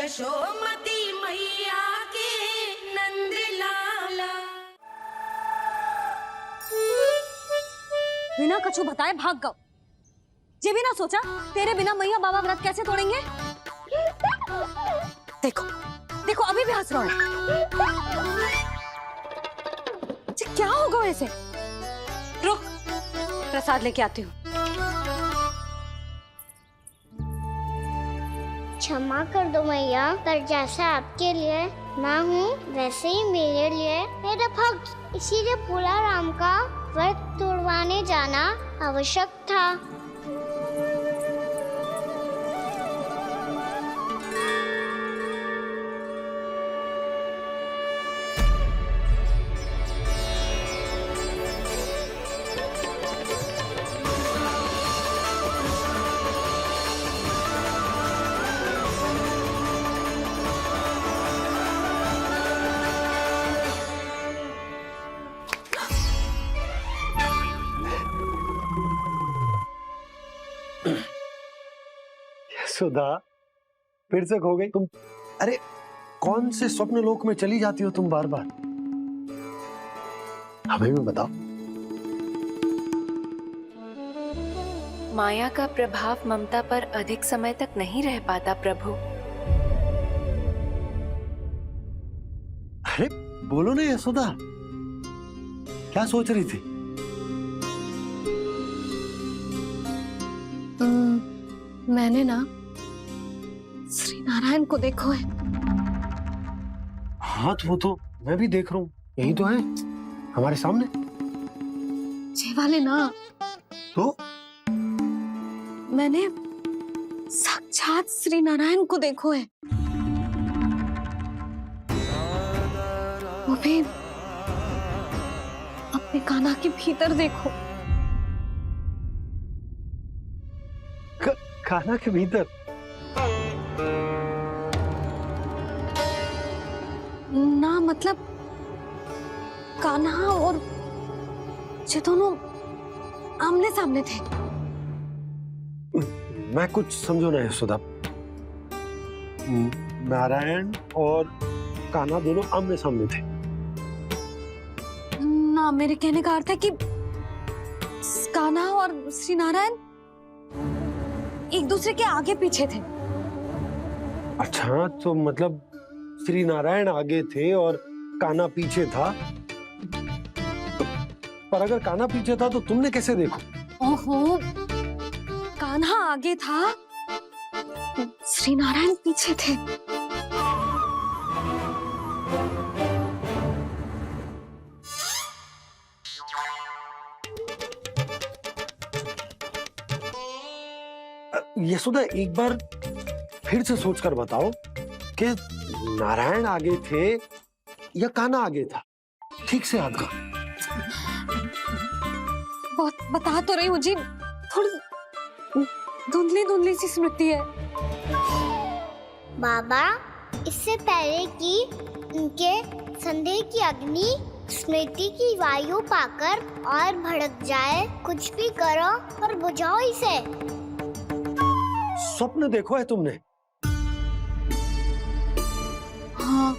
यशोमती मैया के नंद लाला। बिना कछु बताए भाग गओ। ये भी ना सोचा तेरे बिना मैया बाबा व्रत कैसे तोड़ेंगे। देखो देखो अभी भी हंस रहा है। क्या होगा ऐसे? रुक प्रसाद लेके आती हूँ। क्षमा कर दो मैया, पर जैसा आपके लिए मैं हूँ वैसे ही मेरे लिए मेरा भक्त, इसीलिए भोला राम का व्रत तोड़वाने जाना आवश्यक था। सुधा फिर से खो गई तुम। अरे कौन से स्वप्न लोक में चली जाती हो तुम बार बार? हमें भी बताओ। माया का प्रभाव ममता पर अधिक समय तक नहीं रह पाता प्रभु। अरे बोलो ना यशोदा, क्या सोच रही थी? मैंने ना श्री नारायण को देखो है। हाँ वो तो मैं भी देख रहा हूँ, यही तो है हमारे सामने। ये वाले ना तो मैंने साक्षात श्री नारायण को देखो है, वो भी अपने कान्हा के भीतर देखो। कान्हा के भीतर? ना मतलब कान्हा और ये दोनों आमने सामने थे। मैं कुछ समझो ना यशोदा। नारायण और कान्हा दोनों आमने सामने थे? ना मेरे कहने का अर्थ है कि कान्हा और श्री नारायण एक दूसरे के आगे पीछे थे। अच्छा तो मतलब श्री नारायण आगे थे और कान्हा पीछे था। पर अगर कान्हा पीछे था तो तुमने कैसे देखो? ओहो, कान्हा आगे था, श्री नारायण पीछे थे। यशोदा एक बार फिर से सोचकर बताओ कि नारायण आगे थे या कान्हा आगे था? ठीक से याद करो। बहुत बता तो रही हूँ जी, थोड़ी धुंधली धुंधली सी स्मृति है। बाबा, इससे पहले कि उनके संदेह की अग्नि स्मृति की वायु पाकर और भड़क जाए, कुछ भी करो और बुझाओ इसे। स्वप्न देखो है तुमने? हाँ,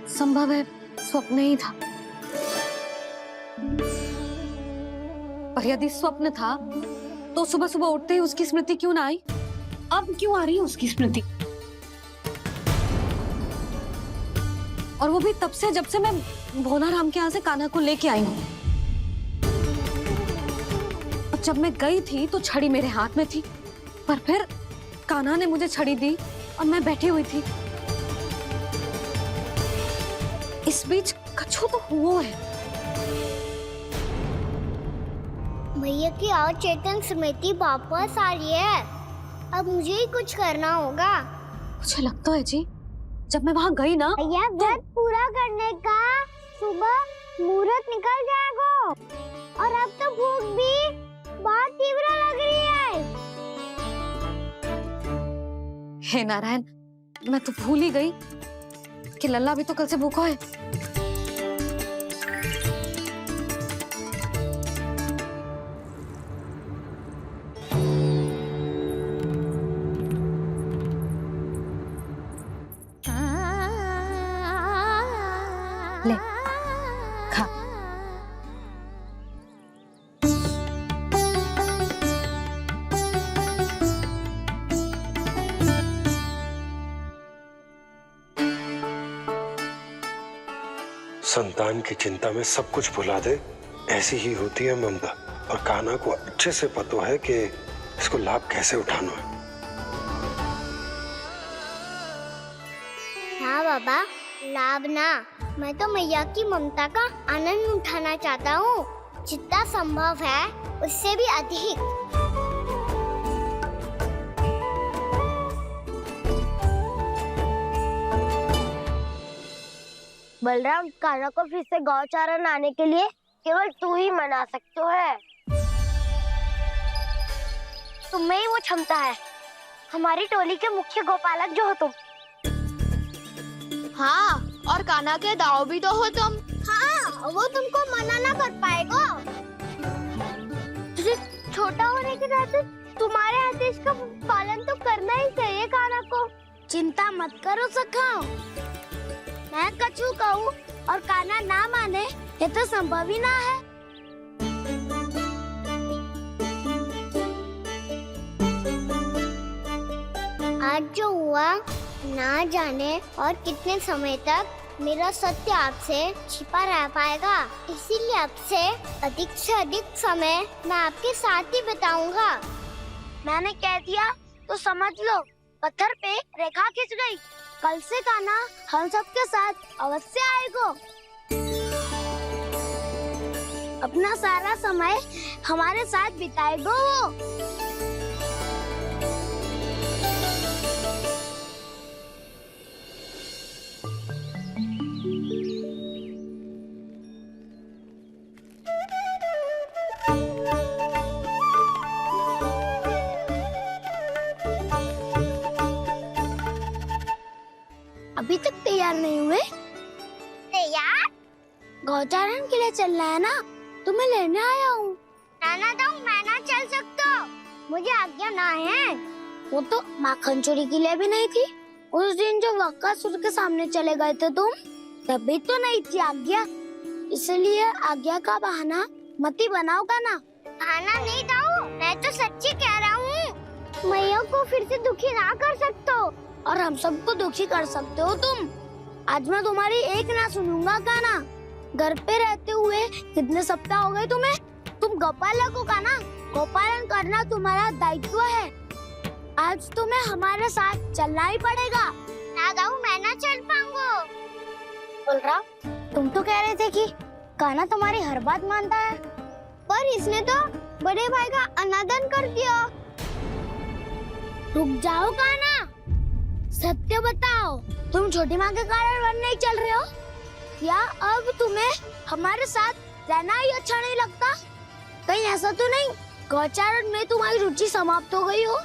संभव है स्वप्न ही था। पर यदि स्वप्न था तो सुबह सुबह उठते ही उसकी स्मृति क्यों ना आई? अब क्यों आ रही है उसकी स्मृति? और वो भी तब से जब से मैं भोला राम के यहाँ से कान्हा को लेके आई हूँ। और जब मैं गई थी तो छड़ी मेरे हाथ में थी, पर फिर कान्हा ने मुझे छड़ी दी और मैं बैठी हुई थी। इस बीच कछु तो हुआ है। भैया की अचेतन स्मृति वापस आ रही है। अब मुझे ही कुछ करना होगा। मुझे लगता है जी, जब मैं वहां गई ना, भैया व्रत पूरा करने का सुबह मुहूर्त निकल जाएगा और अब तो भूख भी बहुत तीव्र लग रही है। हे नारायण, मैं तो भूल ही गई कि लल्ला भी तो कल से भूखा है। ले खा। संतान की चिंता में सब कुछ भुला दे, ऐसी ही होती है ममता। और कान्हा को अच्छे से पता है कि इसको लाभ कैसे उठाना है। हाँ बाबा, लाभ ना, मैं तो मैया की ममता का आनंद उठाना चाहता हूँ, जितना संभव है उससे भी अधिक। बलराम, कान्हा को फिर से गौचारण आने के लिए केवल तू ही मना सकते है। तुम्हें ही वो क्षमता है, हमारी टोली के मुख्य गोपालक जो हो तुम। हाँ, और कान्हा के दाव भी तो हो तुम। हाँ, वो तुमको मना ना कर पाएगा। तुझे छोटा होने के नाते तुम्हारे आदेश का पालन तो करना ही चाहिए कान्हा को। चिंता मत करो सखा, मैं कछु कहूँ और कान्हा ना माने, ये तो संभव ही ना है। आज जो हुआ ना जाने और कितने समय तक मेरा सत्य आपसे छिपा रह पाएगा, इसीलिए आपसे अधिक से अधिक समय मैं आपके साथ ही बिताऊंगा। मैंने कह दिया तो समझ लो, पत्थर पे रेखा खिंच गई। कल से कान्हा हम सबके साथ अवश्य आएगा। अपना सारा समय हमारे साथ बिताएगा वो। अभी तक तैयार नहीं हुए? तैयार? गौचारण के लिए चलना है ना, तुम्हें लेने आया हूँ। नाना दो, मैं ना चल सकता, मुझे आज्ञा ना है। वो तो माखन चोरी के लिए भी नहीं थी। उस दिन जो वक्कासुर के सामने चले गए थे तुम, तभी तो नहीं थी आज्ञा। इसलिए आज्ञा का बहाना मत ही बनाओ कान्हा। बहाना नहीं दो, मैं तो सच्ची कह रहा हूँ। मैया को फिर से दुखी ना कर सकते हो। और हम सबको दुखी कर सकते हो तुम। आज मैं तुम्हारी एक ना सुनूंगा कान्हा। घर पे रहते हुए कितने सप्ताह हो गए तुम्हें? तुम गोपालक हो कान्हा, गोपालन करना तुम्हारा दायित्व है। आज तुम्हें हमारे साथ चलना ही पड़ेगा। ना दाऊ, मैं ना चल पाऊंगा। बलराम, तुम तो कह रहे थे कि कान्हा तुम्हारी हर बात मानता है, पर इसने तो बड़े भाई का अनादर कर दिया। रुक जाओ कान्हा, सत्य बताओ, तुम छोटी माँ के कारण वन नहीं चल रहे हो या अब तुम्हें हमारे साथ रहना ही अच्छा नहीं लगता? कहीं ऐसा तो नहीं गौचारण में तुम्हारी रुचि समाप्त हो गई हो?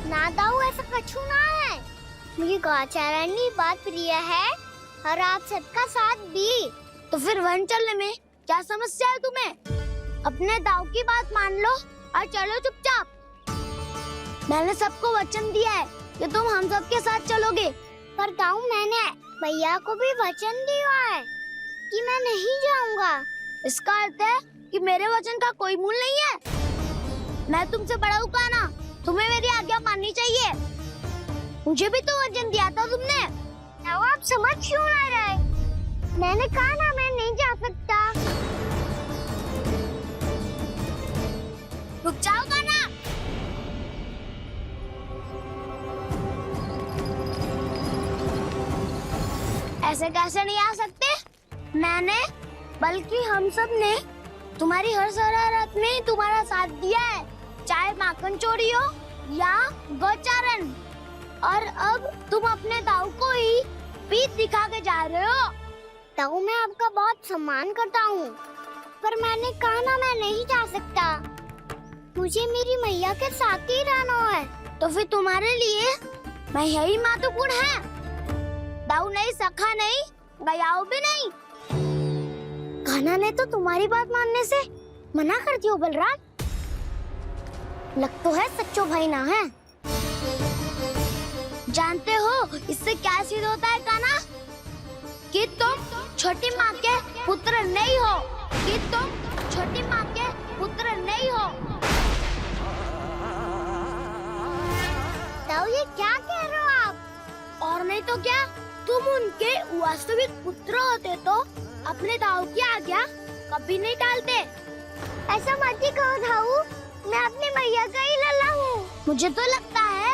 ना दाऊ, ऐसा कछु ना है। मुझे गौचारण की बात प्रिय है और आप सबका साथ भी। तो फिर वन चलने में क्या समस्या है तुम्हें? अपने दाऊ की बात मान लो और चलो चुपचाप। मैंने सबको वचन दिया है कि तुम हम सबके साथ चलोगे। पर दाऊ, मैंने भैया को भी वचन दिया है कि मैं नहीं जाऊंगा। इसका अर्थ है कि मेरे वचन का कोई मूल नहीं है। मैं तुमसे बड़ा हूँ कान्हा, तुम्हें मेरी आज्ञा माननी चाहिए। मुझे भी तो वचन दिया था तुमने। दाऊ, आप समझ क्यों ना रहे? मैंने कहा ना, मैं नहीं जा सकता। रुक जाओ कान्हा। ऐसे कैसे नहीं आ सकते? मैंने बल्कि हम सब ने तुम्हारी हर शरारत में तुम्हारा साथ दिया है, चाहे माखन चोरी हो या गौचारण। और अब तुम अपने दाऊ को ही पीठ दिखा के जा रहे हो। दाऊ, मैं आपका बहुत सम्मान करता हूँ, पर मैंने कहा ना, मैं नहीं जा सकता। मुझे मेरी मैया के साथ ही रहना है। तो फिर तुम्हारे लिए मैं यही महत्वपूर्ण है। दाऊ नहीं, सखा नहीं, गयाऊ भी नहीं। कान्हा ने तो तुम्हारी बात मानने से मना कर दिया बलराम। लग तो है सच्चो भाई ना है। जानते हो इससे क्या सिद्ध होता है कान्हा? कि तुम छोटी माँ के नहीं हो। ताऊ ये क्या कह रहे हो आप? और नहीं तो क्या, तुम उनके वास्तविक पुत्र होते तो अपने ताऊ की आज्ञा कभी नहीं टालते। ऐसा मत ही कहो ताऊ, मैं अपनी मैया का ही लल्ला हूँ। मुझे तो लगता है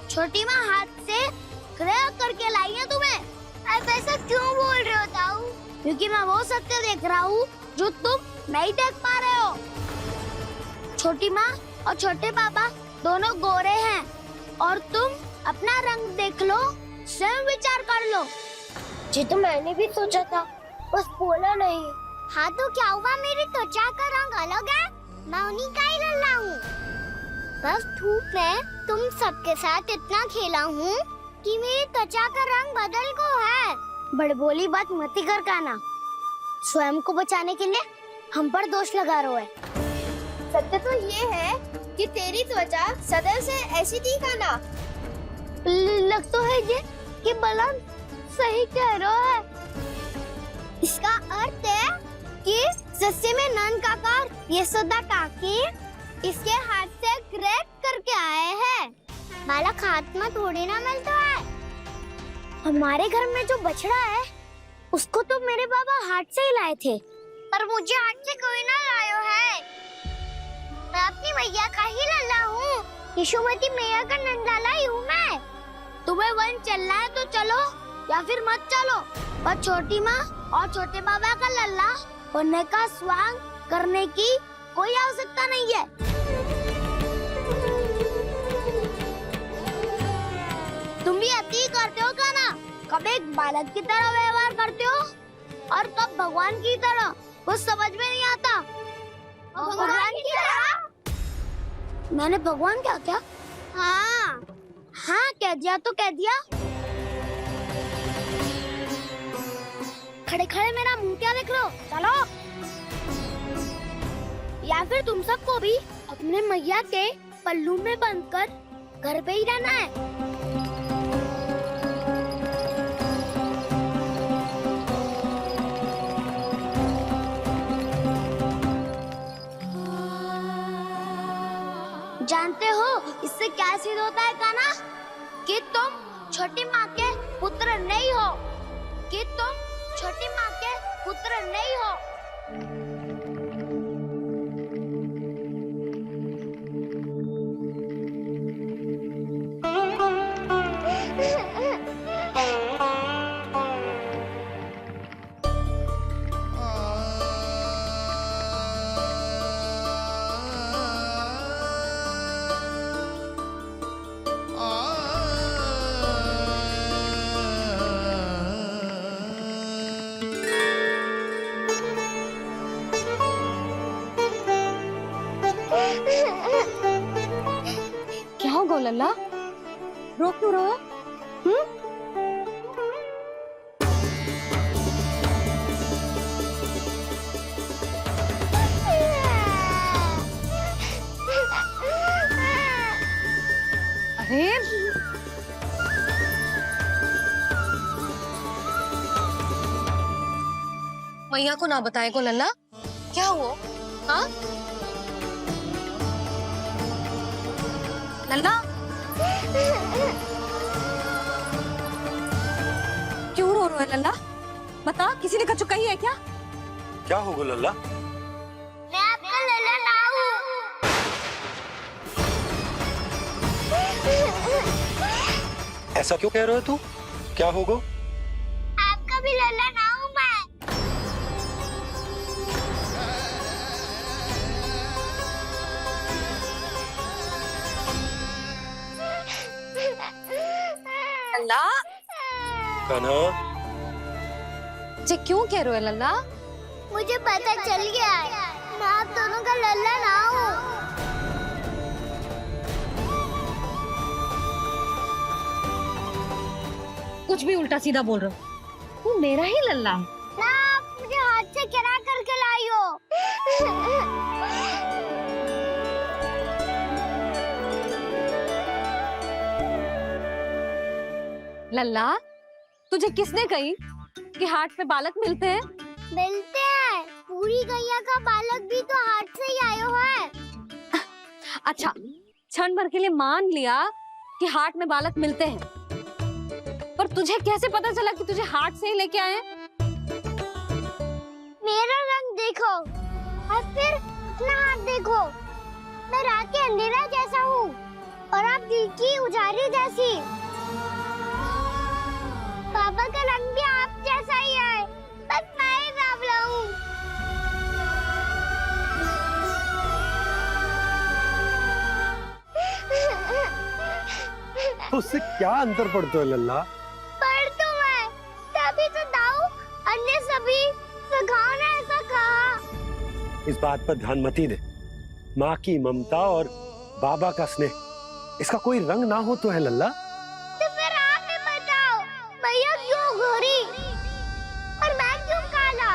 छोटी माँ हाथ से ग्रह करके लाई है तुम्हें। आप ऐसा क्यों बोल रहे हो ताऊ? क्योंकि मैं वो सत्य देख रहा हूँ जो तुम नहीं देख पा रहे हो। छोटी माँ और छोटे पापा दोनों गोरे हैं और तुम अपना रंग देख लो, स्वयं विचार कर लो। जी तो मैंने भी सोचा था, बस बोला नहीं। हाँ तो क्या हुआ, मेरी त्वचा का रंग अलग है, मैं उन्हीं का ही लल्ला हूँ। बस धूप में तुम सबके साथ इतना खेला हूँ कि मेरी त्वचा का रंग बदल को है। बड़बोली बात मत ही कर काना, स्वयं को बचाने के लिए हम पर दोष लगा रहे हो। सत्य तो ये है कि तेरी त्वचा सदैव से ऐसी थी काना। लग तो है ये कि बलम सही कह रहा है। इसका अर्थ है कि सस्ते में नन काकर यशोदा काकी इसके हाथ से ग्रेट करके आए हैं। बालक हाथ में थोड़ी ना मिलता है। हमारे घर में जो बछड़ा है उसको तो मेरे बाबा हाथ से ही लाए थे, पर मुझे हाथ से कोई ना लायो है। मैं अपनी मैया का ही लल्ला हूँ, यशोमती मैया का नंदलाला ही हूँ मैं। तुम्हें वन चलना है तो चलो या फिर मत चलो, पर छोटी माँ और छोटे बाबा का लल्ला होने का स्वांग करने की कोई आवश्यकता नहीं है। तुम भी अति करते हो क्या ना? कब एक बालक की तरह व्यवहार करते हो और कब भगवान की तरह, कुछ समझ में नहीं आता। भगवान की तरह? मैंने भगवान क्या क्या? हाँ हाँ कह दिया तो कह दिया। खड़े खड़े मेरा मुंह क्या देख रहे हो? चलो। या फिर तुम सबको भी अपने मैया के पल्लू में बंधकर घर पे ही रहना है। जानते हो इससे क्या सिद्ध होता है काना? कि तुम छोटी माँ के पुत्र नहीं हो, कि तुम छोटी माँ के पुत्र नहीं हो। क्या हो गो लल्ला, रो क्यों रहा? अरे मैया को ना बताए को लल्ला, क्या हुआ? हाँ लल्ला, क्यों रो रहा है लल्ला? बता, किसी ने कछु कही है क्या? क्या होगा लल्ला? मैं आपका लल्ला ना हूँ। ऐसा क्यों कह रहे हो तू? क्या होगा? आपका भी लल्ला ना हूँ मैं। लल्ला, कान्हा, जे क्यों कह रहे हो लल्ला? मुझे पता चल गया है, मैं आप दोनों का लल्ला ना हूँ। कुछ भी उल्टा सीधा बोल रहे हो, तू मेरा ही लल्ला है। ना आप मुझे हाथ से गिरा करके लाई हो। लल्ला, तुझे किसने कही कि हाट में बालक मिलते हैं? मिलते हैं, पूरी गैया का बालक भी तो हाथ से ही आयो है। अच्छा, क्षण भर के लिए मान लिया कि हाट में बालक मिलते हैं, पर तुझे कैसे पता चला कि तुझे हाट से ही लेके आए हैं? मेरा रंग देखो और फिर अपना हाथ देखो। मैं रात के अंधेरा जैसा हूँ और आप दिल की उजाली जैसी। पापा का रंग भी आप जैसा ही है, बस मैं ही बावला हूँ। उससे क्या अंतर पड़ता है लल्ला? पर तो मैं तभी तो दाऊ अन्य सभी सखाओ ने ऐसा कहा। इस बात पर ध्यान मत ही दे। माँ की ममता और बाबा का स्नेह, इसका कोई रंग ना हो तो है लल्ला। तो फिर आप ही बताओ, भैया क्यों गोरी और मैं क्यों काला?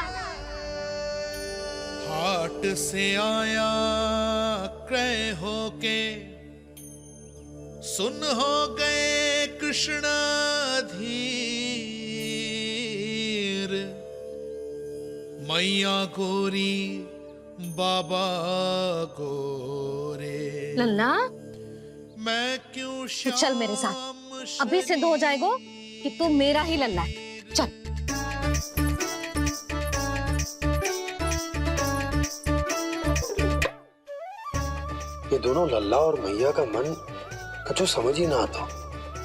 हाट से आया क्रय होके, सुन हो गए कृष्ण धीर। मैया गोरी बाबा गोरे, लल्ला, मैं क्यों तू चल मेरे साथ। अभी सिद्ध हो जाएगा कि तू मेरा ही लल्ला है। चल। ये दोनों लल्ला और मैया का मन कछु समझ ही ना आता।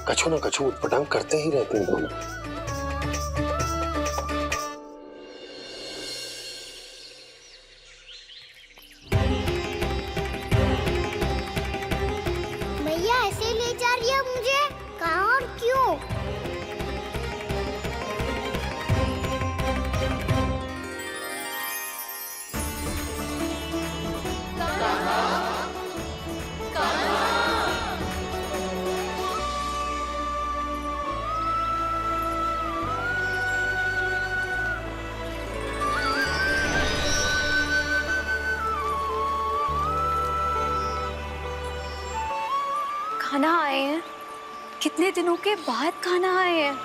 कछु ना कछु उटपटांग करते ही रहते हैं दोनों। भैया ऐसे ले जा रही है मुझे, कहाँ और क्यों? खाना आए हैं, कितने दिनों के बाद खाना आए हैं।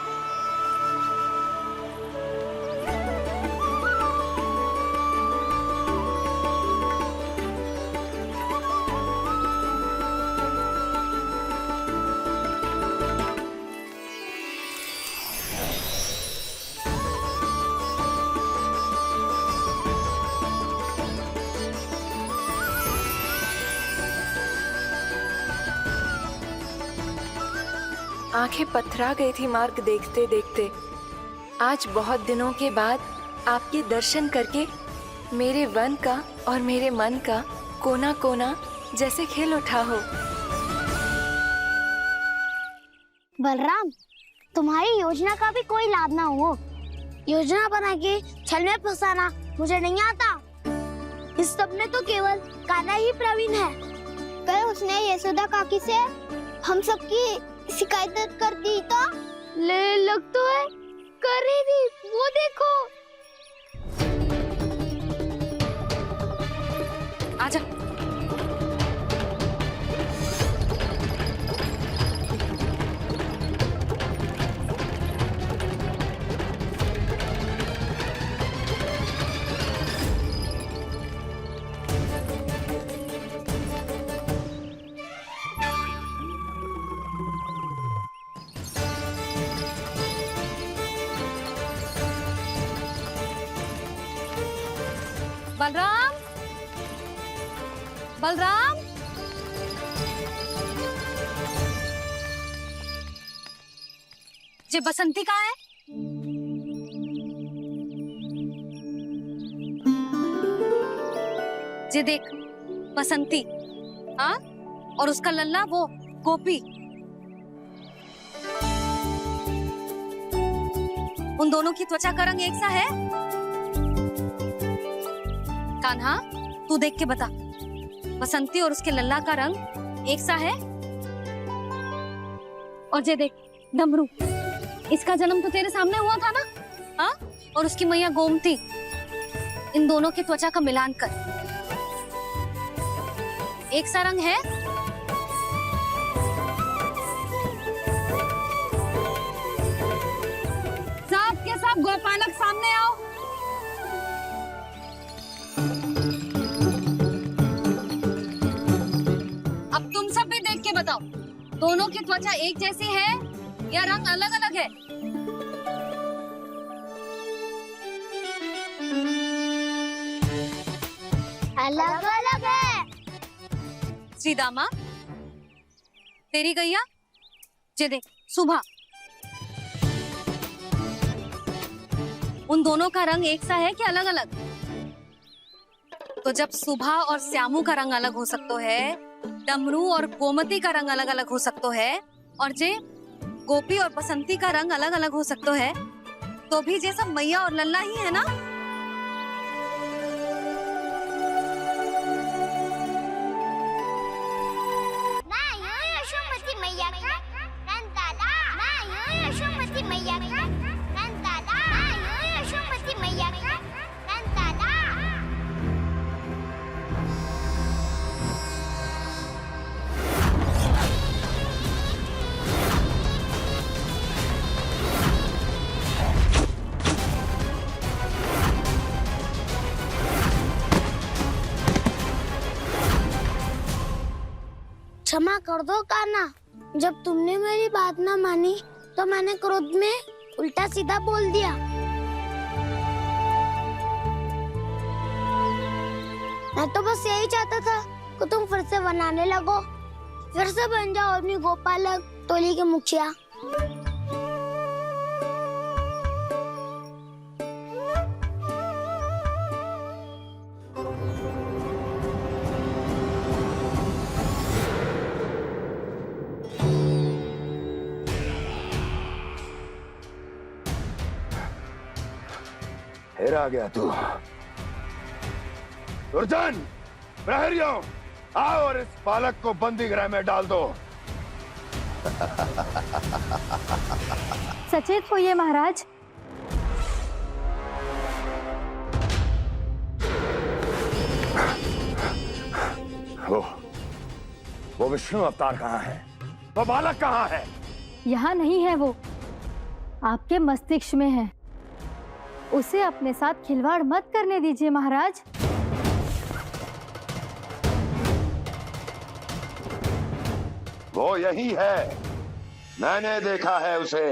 आंखें पथरा गई थी मार्ग देखते देखते। आज बहुत दिनों के बाद आपके दर्शन करके मेरे वन का और मेरे मन का कोना कोना जैसे खिल उठा हो। बलराम, तुम्हारी योजना का भी कोई लाभ ना हो। योजना बना के छल में फंसाना मुझे नहीं आता। इस सब में तो केवल कान्हा ही प्रवीण है। कल उसने यशोदा काकी से हम सबकी शिकायत कर दी तो ले लग तो है कर रही थी, वो देखो। आजा। बलराम, बलराम, ये बसंती कहाँ है? ये देख, बसंती, हाँ, और उसका लल्ला वो गोपी। उन दोनों की त्वचा का रंग एक सा है? कान्हा, तू देख के बता, बसंती और उसके लल्ला का रंग एक सा है? और ये देख, डमरू, इसका जन्म तो तेरे सामने हुआ था ना? हाँ, और उसकी मैया गोमती। इन दोनों की त्वचा का मिलान कर, एक सा रंग है? सब के सब गोपालक सामने आओ। दोनों की त्वचा एक जैसी है या रंग अलग अलग है? अलग अलग है। श्रीदामा, तेरी गैया जे देख सुबह, उन दोनों का रंग एक सा है कि अलग अलग? तो जब सुबह और श्यामू का रंग अलग हो सकता है, डमरू और गोमती का रंग अलग अलग हो सकता है, और जे गोपी और बसंती का रंग अलग अलग हो सकता है, तो भी जे सब मैया और लल्ला ही है ना? मैं हूँ यशोमती मैया का नंदलाला। मैं हूँ यशोमती मैया का नंदलाला। मैं हूँ यशोमती मैया का नंदलाला। क्षमा कर दो कान्हा, जब तुमने मेरी बात ना मानी तो मैंने क्रोध में उल्टा सीधा बोल दिया। मैं तो बस यही चाहता था कि तुम फिर से बनाने लगो, फिर से बन जाओ अपनी गोपालक टोली के मुखिया। फिर आ गया तू। दुर्जन, प्रहरियों, आओ और इस बालक को बंदी गृह में डाल दो। सचेत होइए महाराज। वो विष्णु अवतार कहाँ है? वो बालक कहाँ है? यहाँ नहीं है वो, आपके मस्तिष्क में है। उसे अपने साथ खिलवाड़ मत करने दीजिए महाराज। वो यही है, मैंने देखा है उसे।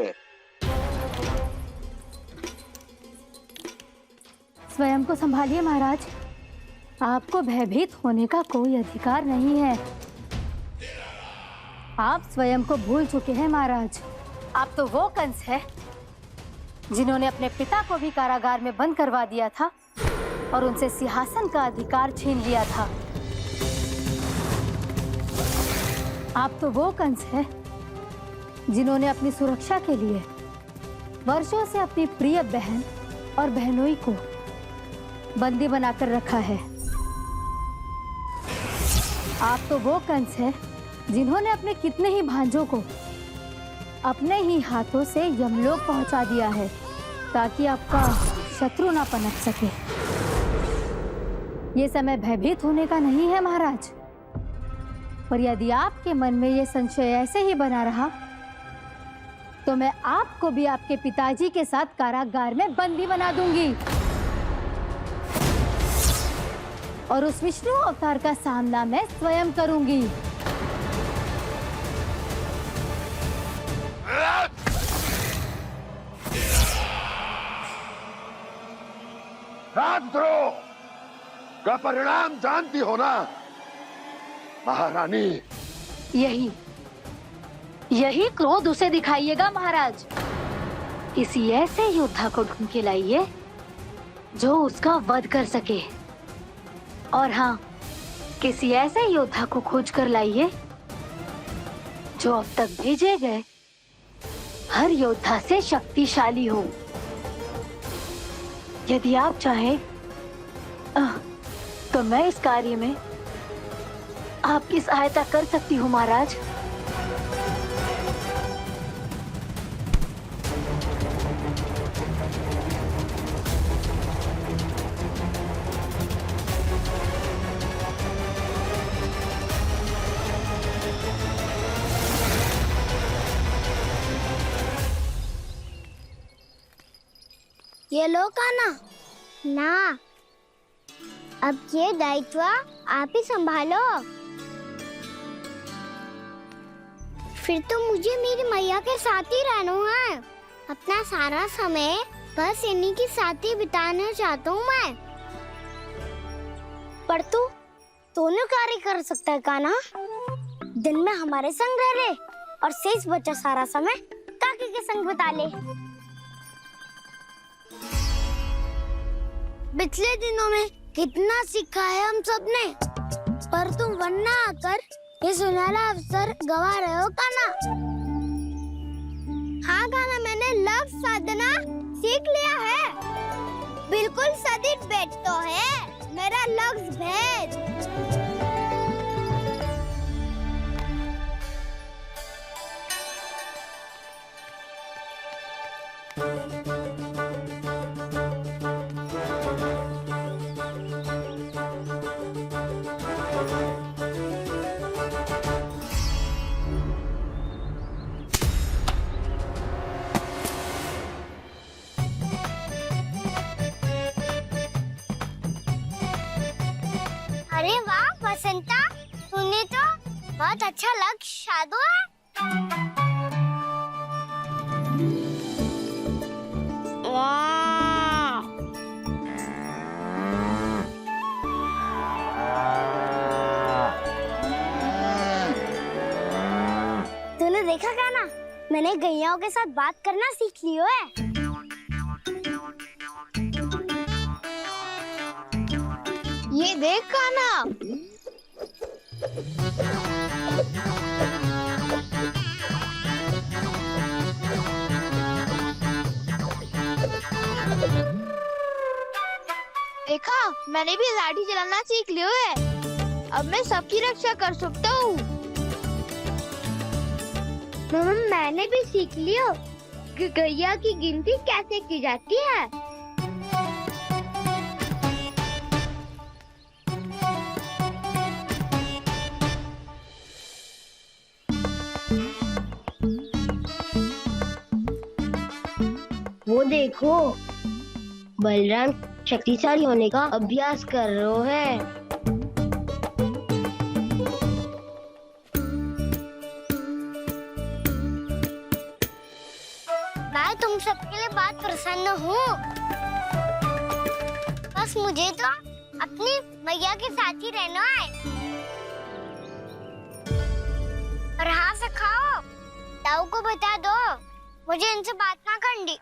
स्वयं को संभालिए महाराज, आपको भयभीत होने का कोई अधिकार नहीं है। आप स्वयं को भूल चुके हैं महाराज। आप तो वो कंस है जिन्होंने अपने पिता को भी कारागार में बंद करवा दिया था और उनसे सिंहासन का अधिकार छीन लिया था। आप तो वो कंस है जिन्होंने अपनी सुरक्षा के लिए वर्षों से अपनी प्रिय बहन और बहनोई को बंदी बनाकर रखा है। आप तो वो कंस है जिन्होंने अपने कितने ही भांजों को अपने ही हाथों से यमलोक पहुंचा दिया है ताकि आपका शत्रु ना पनप सके। ये समय भयभीत होने का नहीं है महाराज, पर यदि आपके मन में ये संशय ऐसे ही बना रहा तो मैं आपको भी आपके पिताजी के साथ कारागार में बंदी बना दूंगी और उस विष्णु अवतार का सामना मैं स्वयं करूंगी। राजद्रोह का परिणाम जानती हो ना महारानी? यही क्रोध उसे दिखाइएगा महाराज। किसी ऐसे योद्धा को ढूंढ के लाइए जो उसका वध कर सके, और हाँ, किसी ऐसे योद्धा को खोज कर लाइए जो अब तक भेजे गए हर योद्धा से शक्तिशाली हो। यदि आप चाहें तो मैं इस कार्य में आपकी सहायता कर सकती हूँ महाराज। ये लो कान्हा। ना, अब ये दायित्व आप ही संभालो। फिर तो मुझे मेरी मैया के साथ ही रहना है। अपना सारा समय बस इन्हीं के साथ ही बिताना चाहता हूँ मैं। पर तू दोनों कार्य कर सकता है कान्हा। दिन में हमारे संग रह ले और शेष बचा सारा समय काकी के संग बिता ले। पिछले दिनों में कितना सीखा है हम सब ने, पर तुम वरना आकर ये सुनहरा अवसर गवा रहे हो कान्हा। हाँ कान्हा, मैंने लफ्ज साधना सीख लिया है। बिल्कुल सदित भेद तो है मेरा लफ्ज भेद। अरे वाह वसंता, तूने तो बहुत अच्छा लक्ष्य साधा है। वाह! तूने देखा कान्हा, मैंने गैयाओं के साथ बात करना सीख लियो है। ये देख कान्हा, देखा, मैंने भी लाठी चलाना सीख लियो है। अब मैं सबकी रक्षा कर सकता हूँ। मैंने भी सीख लियो कि गैया की गिनती कैसे की जाती है। वो देखो, बलराम शक्तिशाली होने का अभ्यास कर रहे हैं। मैं तुम सबके लिए बहुत प्रसन्न हूँ। बस मुझे तो अपनी मैया के साथ ही रहना है। और हाँ से खाओ, ताऊ को बता दो मुझे इनसे बात ना करनी।